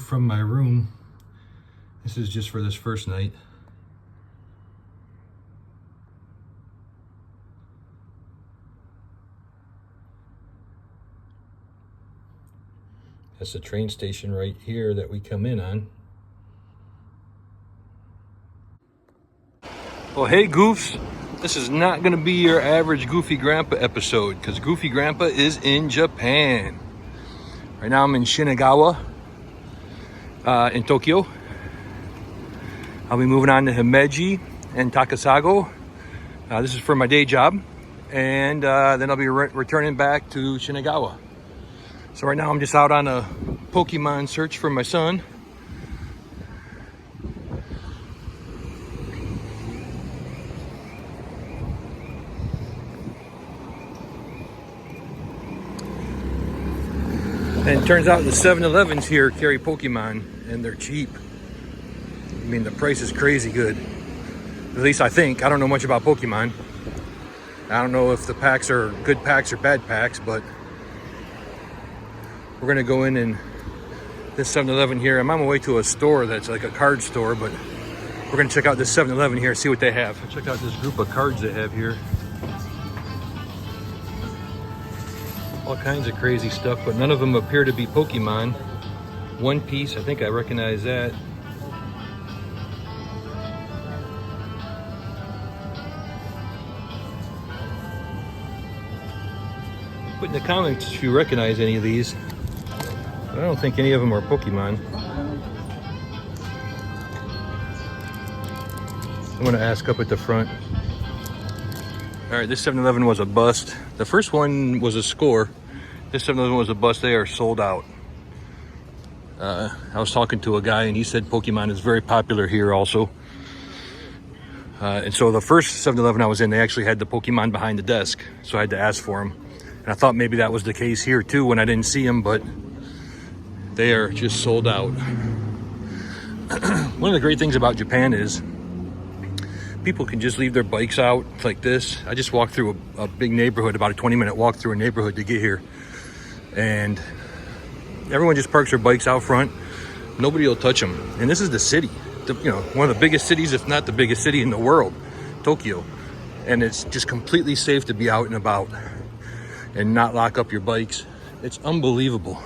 from my room. This is just for this first night. That's the train station right here that we come in on. Well, hey Goofs, this is not gonna be your average Goofy Grandpa episode because Goofy Grandpa is in Japan. Right now I'm in Shinagawa, in Tokyo. I'll be moving on to Himeji and Takasago. This is for my day job. And then I'll be returning back to Shinagawa. So right now I'm just out on a Pokemon search for my son. And it turns out the 7-Elevens here carry Pokemon and they're cheap. I mean, the price is crazy good. At least I think. I don't know much about Pokemon. I don't know if the packs are good packs or bad packs, but we're gonna go in and this 7-Eleven here. I'm on my way to a store that's like a card store, but we're gonna check out this 7-Eleven here and see what they have. Check out this group of cards they have here. All kinds of crazy stuff, but none of them appear to be Pokemon. One Piece, I think I recognize that. Put in the comments if you recognize any of these. I don't think any of them are Pokemon. I'm gonna ask up at the front. All right, this 7-Eleven was a bust. The first one was a score. This 7-Eleven was a bust. They are sold out. I was talking to a guy and he said Pokemon is very popular here also. And so the first 7-Eleven I was in, they actually had the Pokemon behind the desk. So I had to ask for them. And I thought maybe that was the case here too when I didn't see them, but they are just sold out. One of the great things about Japan is people can just leave their bikes out like this. I just walked through a big neighborhood, about a 20-minute walk through a neighborhood to get here. And everyone just parks their bikes out front. Nobody will touch them. And this is the city, one of the biggest cities, if not the biggest city in the world, Tokyo. And it's just completely safe to be out and about and not lock up your bikes. It's unbelievable.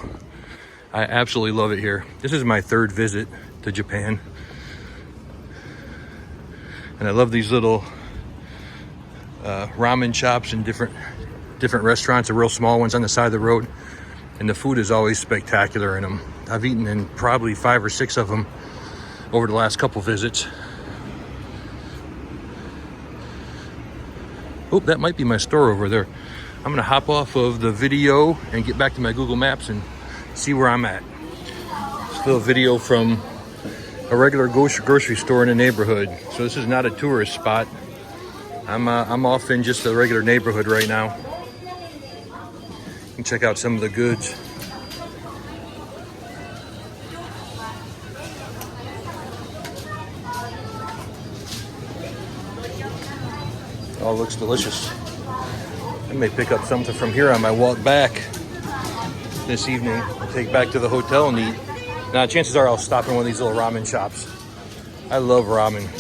I absolutely love it here. This is my third visit to Japan. And I love these little ramen shops and different restaurants, the real small ones on the side of the road. And the food is always spectacular in them. I've eaten in probably 5 or 6 of them over the last couple visits. Oh, that might be my store over there. I'm gonna hop off of the video and get back to my Google Maps and see where I'm at. It's a little video from a regular grocery store in a neighborhood. So this is not a tourist spot. I'm off in just a regular neighborhood right now. You can check out some of the goods. Oh, looks delicious. I may pick up something from here on my walk back this evening. I'll take back to the hotel and eat. Now, chances are I'll stop in one of these little ramen shops. I love ramen.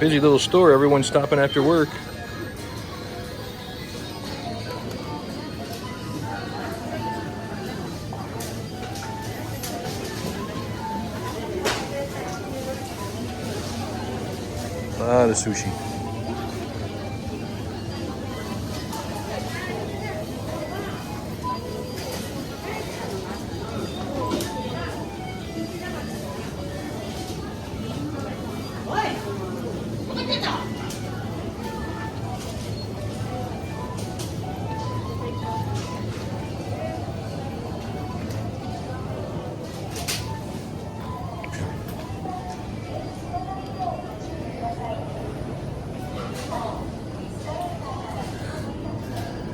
Busy little store, everyone's stopping after work. A lot of sushi.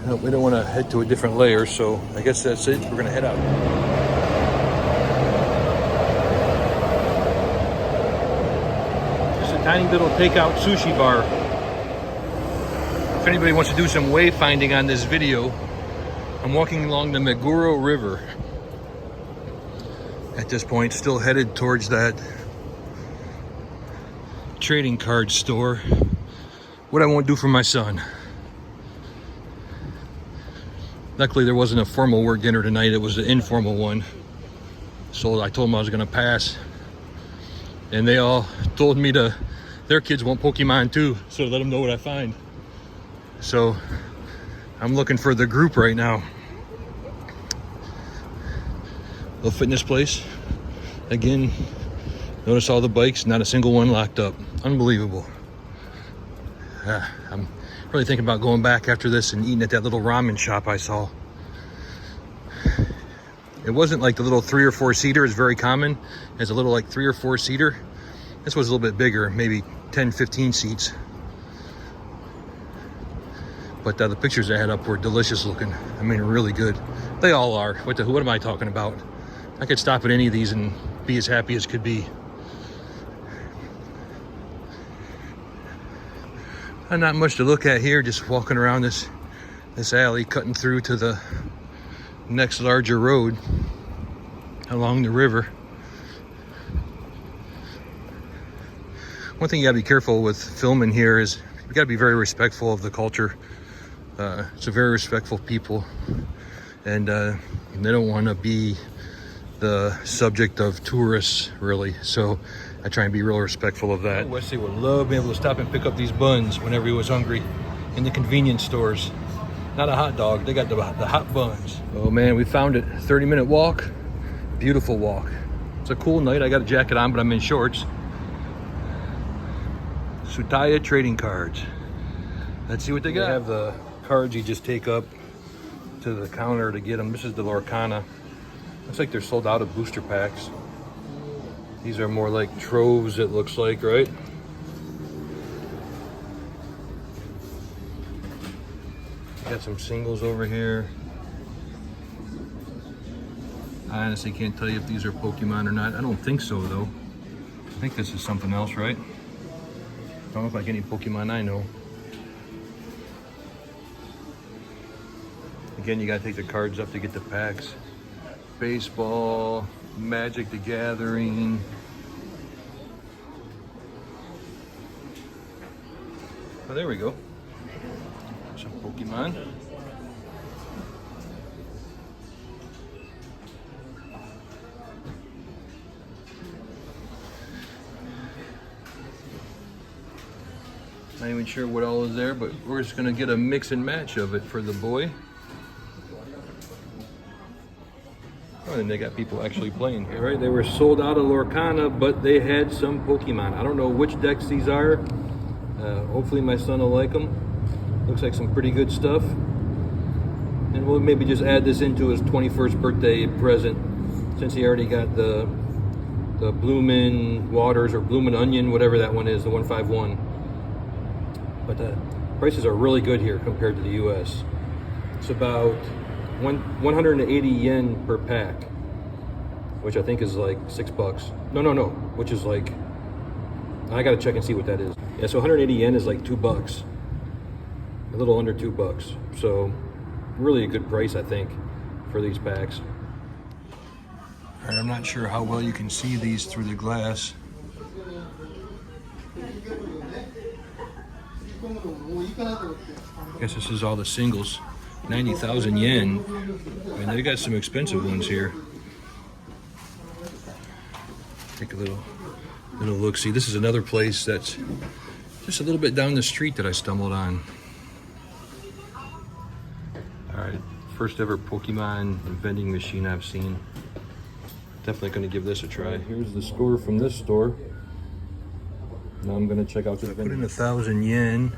No, we don't want to head to a different layer, so I guess that's it. We're going to head out. Just a tiny little takeout sushi bar. If anybody wants to do some wayfinding on this video, I'm walking along the Meguro River. At this point, still headed towards that trading card store. What I won't do for my son. Luckily, there wasn't a formal work dinner tonight. It was an informal one. So I told them I was gonna pass. And they all told me their kids want Pokemon too. So let them know what I find. So I'm looking for the group right now. Little fitness place. Again, notice all the bikes, not a single one locked up. Unbelievable. I'm really thinking about going back after this and eating at that little ramen shop I saw. It wasn't like the little 3 or 4 seater is very common. It's a little like 3 or 4 seater. This was a little bit bigger, maybe 10, 15 seats. But the pictures I had up were delicious looking. I mean, really good. They all are. What am I talking about? I could stop at any of these and be as happy as could be. Not much to look at here, just walking around this alley, cutting through to the next larger road along the river. One thing you gotta be careful with filming here is you gotta be very respectful of the culture. It's a very respectful people, and they don't want to be the subject of tourists, really. So I try and be real respectful of that. Wesley would love being able to stop and pick up these buns whenever he was hungry in the convenience stores. Not a hot dog, they got the hot buns. Oh man, we found it. 30-minute walk, beautiful walk. It's a cool night. I got a jacket on, but I'm in shorts. Tsutaya trading cards. Let's see what they got. They have the cards you just take up to the counter to get them. This is the Lorcana. Looks like they're sold out of booster packs. These are more like troves, it looks like, right? Got some singles over here. I honestly can't tell you if these are Pokemon or not. I don't think so, though. I think this is something else, right? Don't look like any Pokemon I know. Again, you gotta take the cards up to get the packs. Baseball, Magic the Gathering. Oh, there we go. Some Pokemon. Not even sure what all is there, but we're just gonna get a mix and match of it for the boy. Oh, and they got people actually playing here, right? They were sold out of Lorcana, but they had some Pokemon. I don't know which decks these are. Hopefully my son will like them. Looks like some pretty good stuff. And we'll maybe just add this into his 21st birthday present, since he already got the Bloomin' Waters or Bloomin' Onion, whatever that one is, the 151. But the prices are really good here compared to the US. It's about 180 yen per pack, which I think is like $6. No, which is like, I gotta check and see what that is. Yeah, so 180 yen is like $2, a little under $2. So really a good price, I think, for these packs. All right, I'm not sure how well you can see these through the glass. I guess this is all the singles. 90,000 yen. I mean, they got some expensive ones here. Take a little look. See, this is another place that's just a little bit down the street that I stumbled on. All right, first ever Pokemon vending machine I've seen. Definitely going to give this a try. Here's the score from this store. Now I'm going to check out this. I put in 1,000 yen,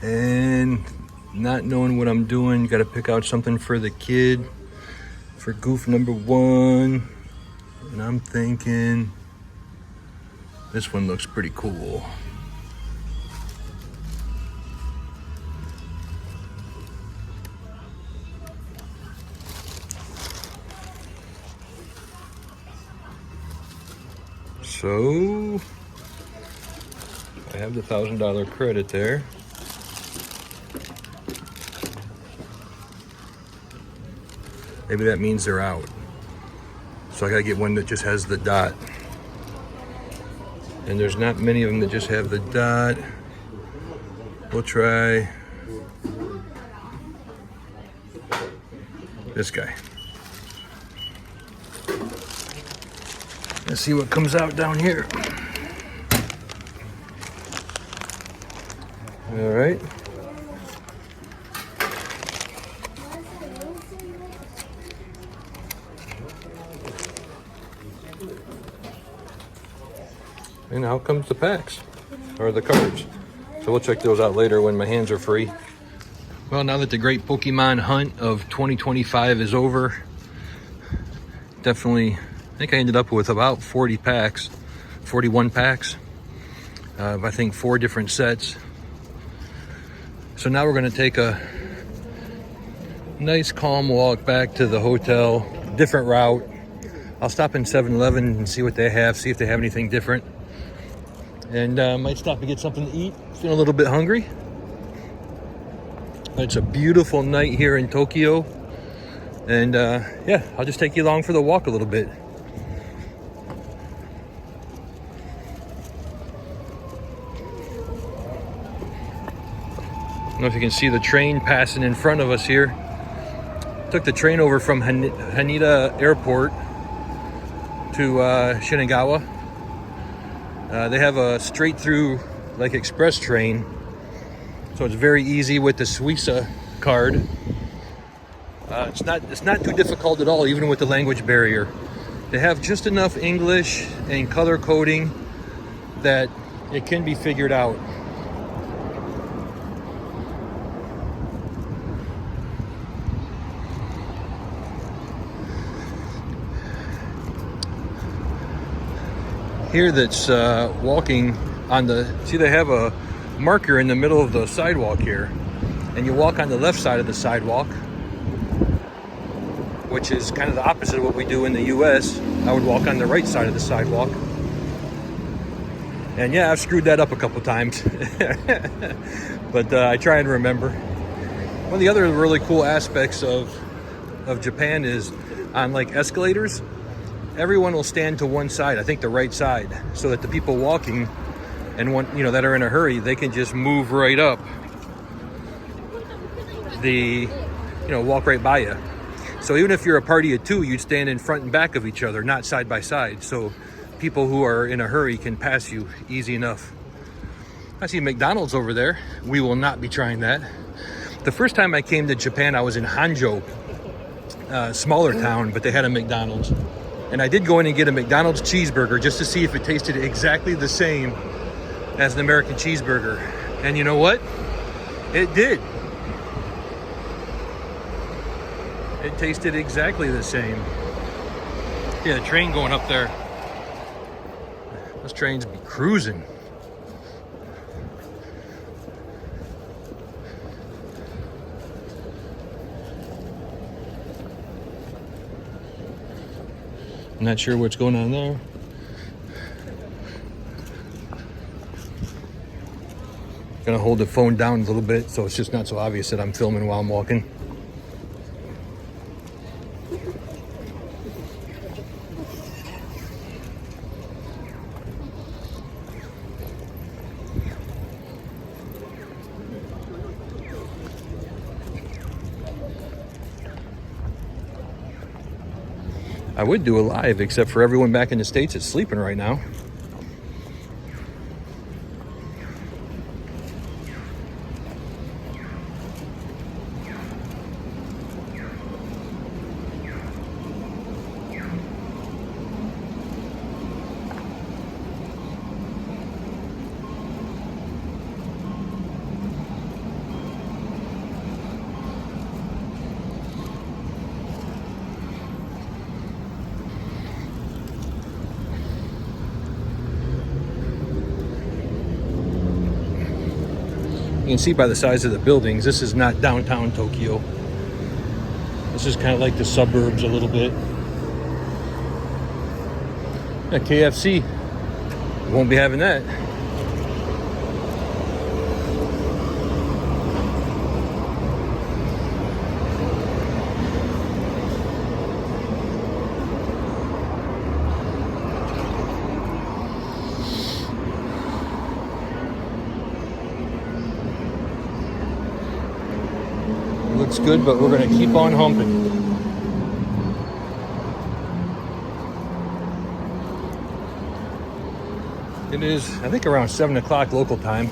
and not knowing what I'm doing, got to pick out something for the kid, for goof number 1. And I'm thinking this one looks pretty cool. So I have the $1,000 credit there. Maybe that means they're out. So I gotta get one that just has the dot. And there's not many of them that just have the dot. We'll try this guy. Let's see what comes out down here. All right. And out comes the packs, or the cards. So we'll check those out later when my hands are free. Well, now that the great Pokemon hunt of 2025 is over, definitely, I think I ended up with about 40 packs, 41 packs. I think 4 different sets. So now we're gonna take a nice calm walk back to the hotel, different route. I'll stop in 7-Eleven and see what they have, see if they have anything different. And might stop and get something to eat. Feeling a little bit hungry. But it's a beautiful night here in Tokyo. And yeah, I'll just take you along for the walk a little bit. I don't know if you can see the train passing in front of us here. Took the train over from Haneda Airport to Shinagawa. They have a straight through like express train, so it's very easy with the Suica card. It's not too difficult at all, even with the language barrier. They have just enough English and color coding that it can be figured out. Here that's walking on the, see they have a marker in the middle of the sidewalk here, and you walk on the left side of the sidewalk, which is kind of the opposite of what we do in the US. I would walk on the right side of the sidewalk. And yeah, I've screwed that up a couple times. But I try and remember. One of the other really cool aspects of Japan is on like escalators, everyone will stand to one side, I think the right side, so that the people walking and that are in a hurry, they can just move right up walk right by you. So even if you're a party of 2, you'd stand in front and back of each other, not side by side, so people who are in a hurry can pass you easy enough. I see McDonald's over there. We will not be trying that. The first time I came to Japan, I was in Hanjo, smaller town, but they had a McDonald's. And I did go in and get a McDonald's cheeseburger just to see if it tasted exactly the same as an American cheeseburger. And you know what? It did. It tasted exactly the same. Yeah, the train going up there. Those trains be cruising. I'm not sure what's going on there. Gonna hold the phone down a little bit so it's just not so obvious that I'm filming while I'm walking. I would do a live, except for everyone back in the States is sleeping right now. You can see by the size of the buildings, this is not downtown Tokyo. This is kind of like the suburbs a little bit. Yeah, KFC, won't be having that. good, but we're going to keep on humping. It is, I think, around 7 o'clock local time.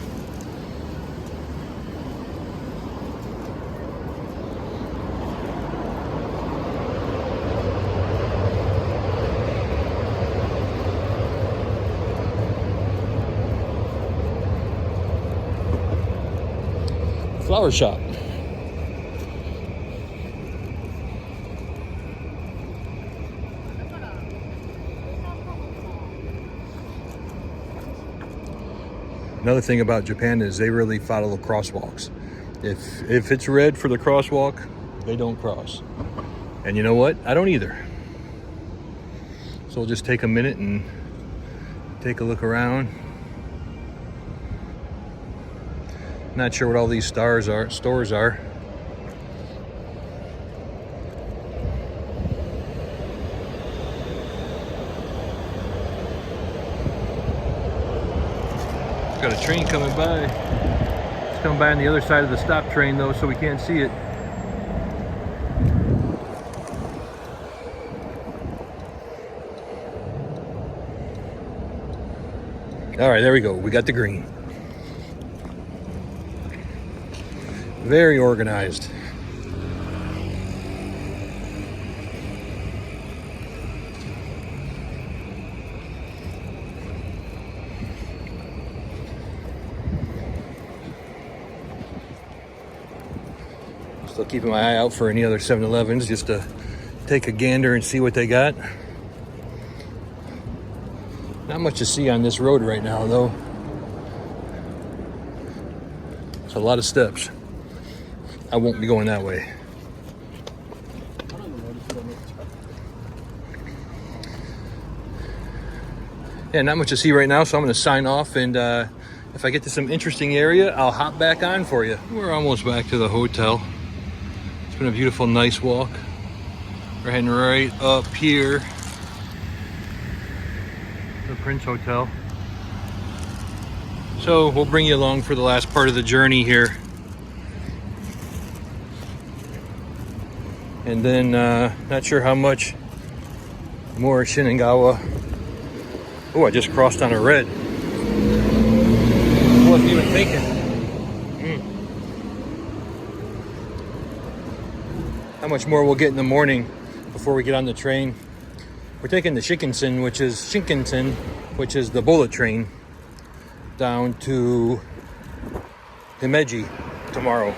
Flower shop. Another thing about Japan is they really follow the crosswalks. If it's red for the crosswalk, they don't cross. And you know what? I don't either. So we'll just take a minute and take a look around. Not sure what all these stores are. Got a train coming by. It's coming by on the other side of the stop train though, so we can't see it. All right, there we go. We got the green. Very organized. Still keeping my eye out for any other 7-Elevens just to take a gander and see what they got. Not much to see on this road right now though. It's a lot of steps. I won't be going that way. Yeah, not much to see right now, so I'm going to sign off, and if I get to some interesting area, I'll hop back on for you. We're almost back to the hotel. It's been a beautiful, nice walk. We're heading right up here. The Prince Hotel. So we'll bring you along for the last part of the journey here. And then, not sure how much more Shinagawa. Oh, I just crossed on a red. Wasn't even thinking. How much more we'll get in the morning before we get on the train. We're taking the Shinkansen, which is the bullet train, down to Himeji tomorrow.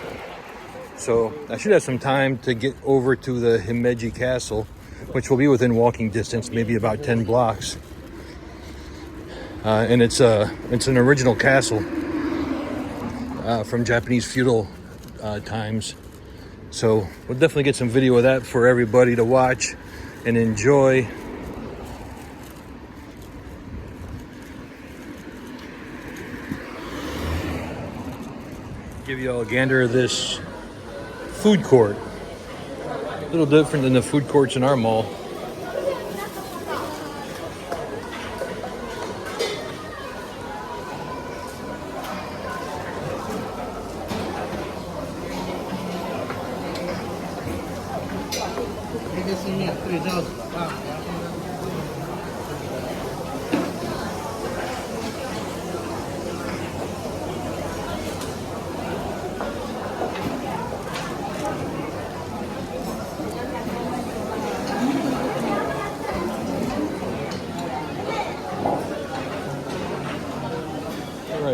So I should have some time to get over to the Himeji Castle, which will be within walking distance, maybe about 10 blocks. And it's an original castle from Japanese feudal times. So we'll definitely get some video of that for everybody to watch and enjoy. Give you all a gander of this food court. A little different than the food courts in our mall.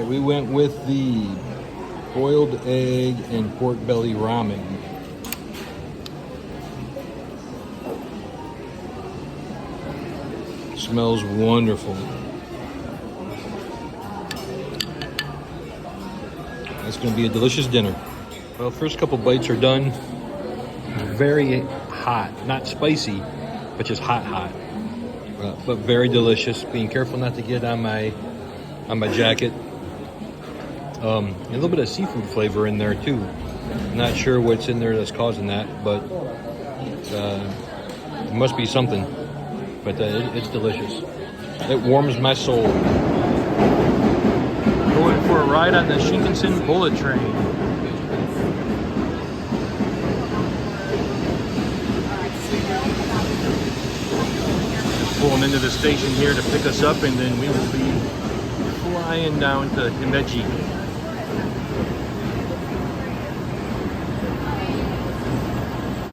We went with the boiled egg and pork belly ramen. Smells wonderful. It's going to be a delicious dinner. Well, first couple bites are done. Very hot, not spicy, but just hot. But very delicious. Being careful not to get on my jacket. A little bit of seafood flavor in there too. Not sure what's in there that's causing that, but it must be something. But it's delicious. It warms my soul. Going for a ride on the Shinkansen bullet train. pulling into the station here to pick us up, and then we will be flying down to Himeji.